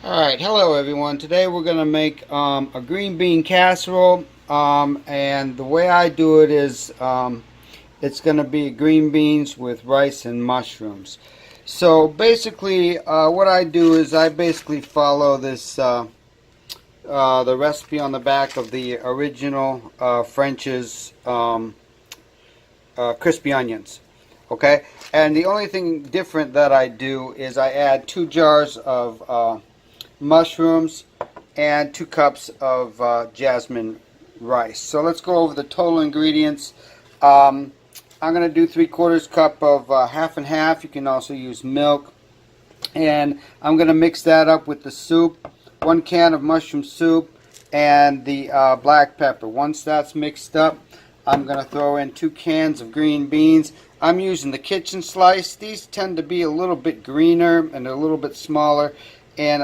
Alright, hello everyone. Today we're going to make a green bean casserole, and the way I do it is it's going to be green beans with rice and mushrooms. So basically what I do is I basically follow this the recipe on the back of the original French's crispy onions. Okay, and the only thing different that I do is I add 2 jars of mushrooms and 2 cups of jasmine rice. So let's go over the total ingredients. I'm going to do 3/4 cup of half and half. You can also use milk, and I'm going to mix that up with the soup, 1 can of mushroom soup, and the black pepper. Once that's mixed up, I'm going to throw in 2 cans of green beans. I'm using the kitchen slice. These tend to be a little bit greener and a little bit smaller, and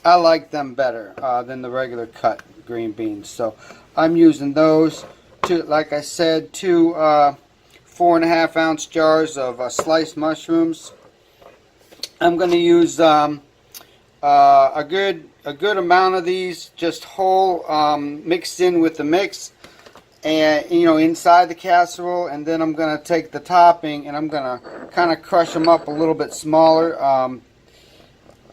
I like them better than the regular cut green beans. So I'm using those. Like I said, 2 4.5 ounce jars of sliced mushrooms. I'm going to use a good amount of these, just whole, mixed in with the mix, and inside the casserole. And then I'm going to take the topping and I'm going to kind of crush them up a little bit smaller,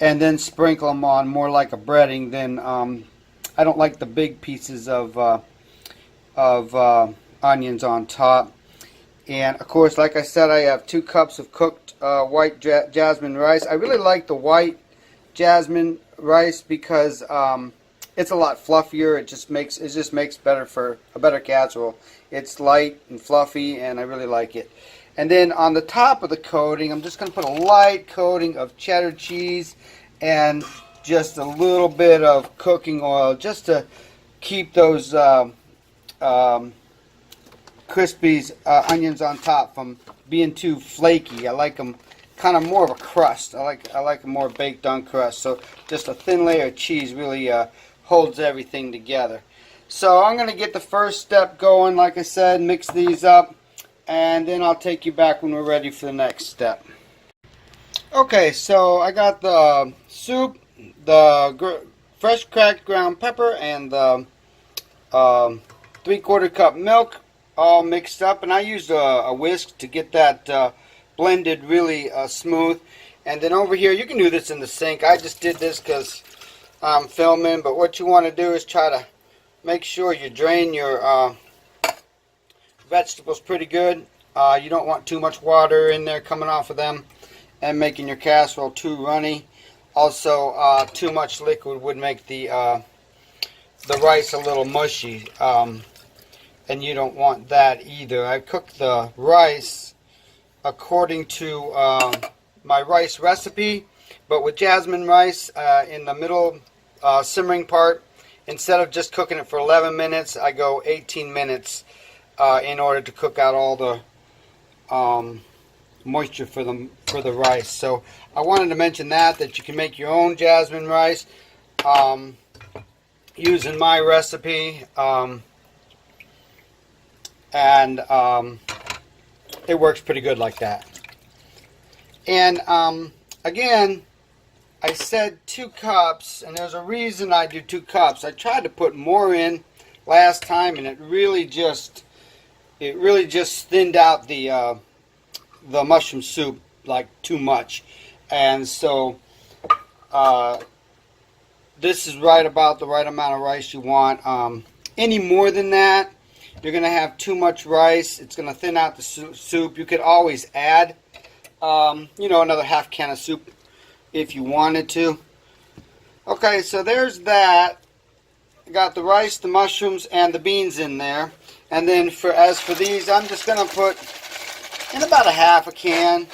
and then sprinkle them on more like a breading. Then I don't like the big pieces of onions on top. And of course, like I said, I have 2 cups of cooked white jasmine rice. I really like the white jasmine rice because it's a lot fluffier. It just makes better for a better casserole. It's light and fluffy, and I really like it. And then on the top of the coating, I'm just going to put a light coating of cheddar cheese and just a little bit of cooking oil, just to keep those crispy onions on top from being too flaky. I like them kind of more of a crust. I like them more baked on crust. So just a thin layer of cheese really holds everything together. So I'm going to get the first step going. Like I said, mix these up, and then I'll take you back when we're ready for the next step. Okay, so I got the soup, the fresh cracked ground pepper, and the 3/4 cup milk all mixed up, and I used a whisk to get that blended really smooth. And then over here, you can do this in the sink. I just did this because I'm filming, but what you want to do is try to make sure you drain your vegetables pretty good. You don't want too much water in there coming off of them and making your casserole too runny. Also, too much liquid would make the rice a little mushy, and you don't want that either. I cooked the rice according to my rice recipe, but with jasmine rice in the middle simmering part, instead of just cooking it for 11 minutes, I go 18 minutes in order to cook out all the moisture for the rice. So I wanted to mention that you can make your own jasmine rice using my recipe, and it works pretty good like that. And again, I said 2 cups, and there's a reason I do 2 cups. I tried to put more in last time, and it really just thinned out the mushroom soup like too much. And so this is right about the right amount of rice you want. Any more than that, you're going to have too much rice. It's going to thin out the soup. You could always add another half can of soup if you wanted to. Okay, so there's that. Got the rice, the mushrooms, and the beans in there. And then as for these, I'm just going to put in about a half a can.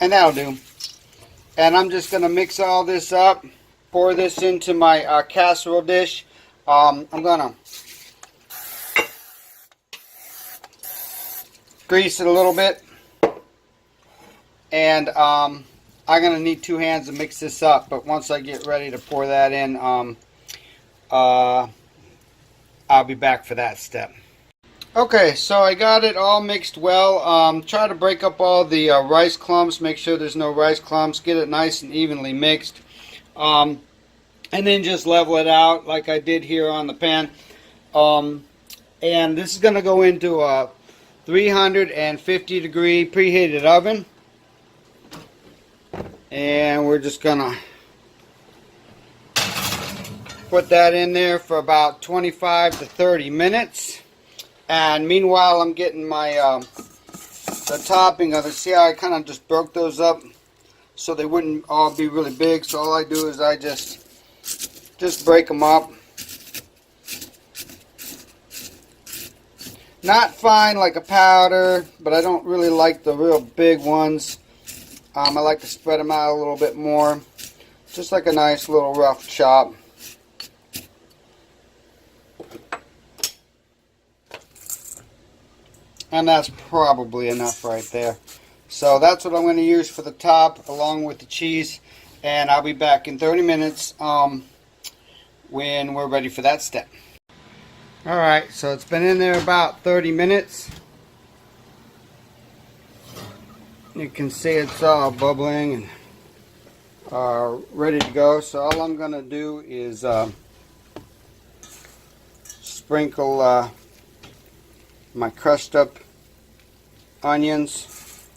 And that'll do. And I'm just going to mix all this up, pour this into my casserole dish. I'm going to grease it a little bit, and I'm going to need 2 hands to mix this up, but once I get ready to pour that in, I'll be back for that step. Okay, so I got it all mixed well. Try to break up all the rice clumps. Make sure there's no rice clumps. Get it nice and evenly mixed. And then just level it out like I did here on the pan. And this is going to go into a 350 degree preheated oven. And we're just going to put that in there for about 25 to 30 minutes. And meanwhile, I'm getting my the topping of it. See how I kind of just broke those up so they wouldn't all be really big. So all I do is I just break them up. Not fine like a powder, but I don't really like the real big ones. I like to spread them out a little bit more. Just like a nice little rough chop. And that's probably enough right there. So that's what I'm going to use for the top along with the cheese. And I'll be back in 30 minutes when we're ready for that step. Alright, so it's been in there about 30 minutes. You can see it's all bubbling and ready to go. So all I'm going to do is sprinkle my crushed up onions,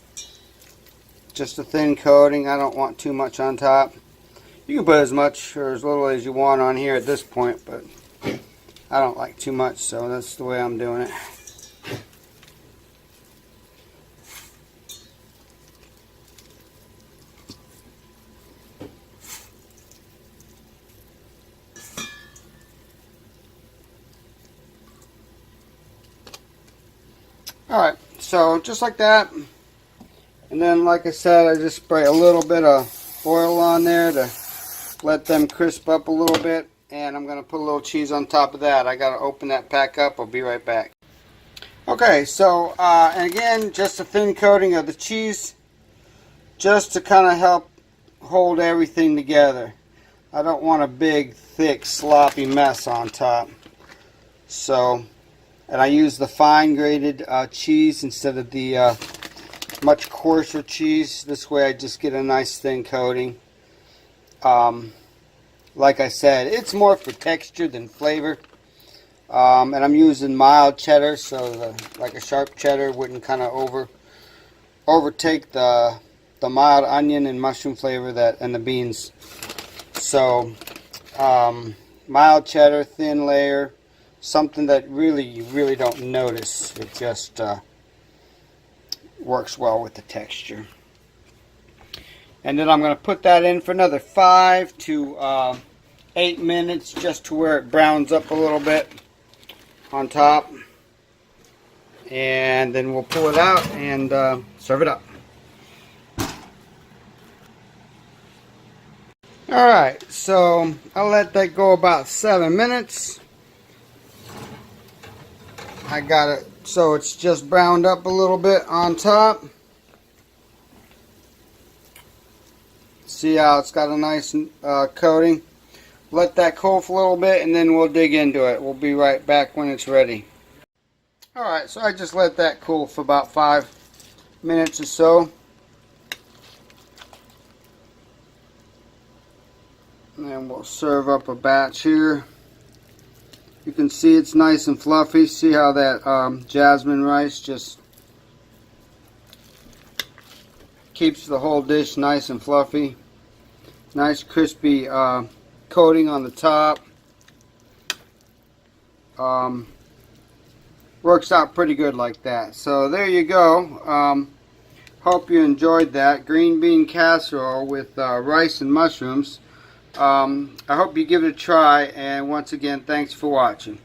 just a thin coating. I don't want too much on top. You can put as much or as little as you want on here at this point, but I don't like too much, so that's the way I'm doing it. Alright, so just like that. And then like I said, I just spray a little bit of oil on there to let them crisp up a little bit. And I'm going to put a little cheese on top of that. I got to open that pack up. I'll be right back. Okay, so and again, just a thin coating of the cheese just to kind of help hold everything together. I don't want a big, thick, sloppy mess on top. So, and I use the fine grated cheese instead of the much coarser cheese. This way I just get a nice thin coating. Like I said, it's more for texture than flavor. And I'm using mild cheddar, so like a sharp cheddar wouldn't kind of overtake the mild onion and mushroom flavor and the beans. So mild cheddar, thin layer, something that you really don't notice. It just works well with the texture. And then I'm going to put that in for another 5 to 8 minutes, just to where it browns up a little bit on top. And then we'll pull it out and serve it up. Alright, so I'll let that go about 7 minutes. I got it so it's just browned up a little bit on top. See how it's got a nice coating. Let that cool for a little bit and then we'll dig into it. We'll be right back when it's ready. Alright, so I just let that cool for about 5 minutes or so. And then we'll serve up a batch here. You can see it's nice and fluffy. See how that jasmine rice just keeps the whole dish nice and fluffy. Nice crispy coating on the top. Works out pretty good like that. So there you go. Hope you enjoyed that. Green bean casserole with rice and mushrooms. I hope you give it a try, and once again, thanks for watching.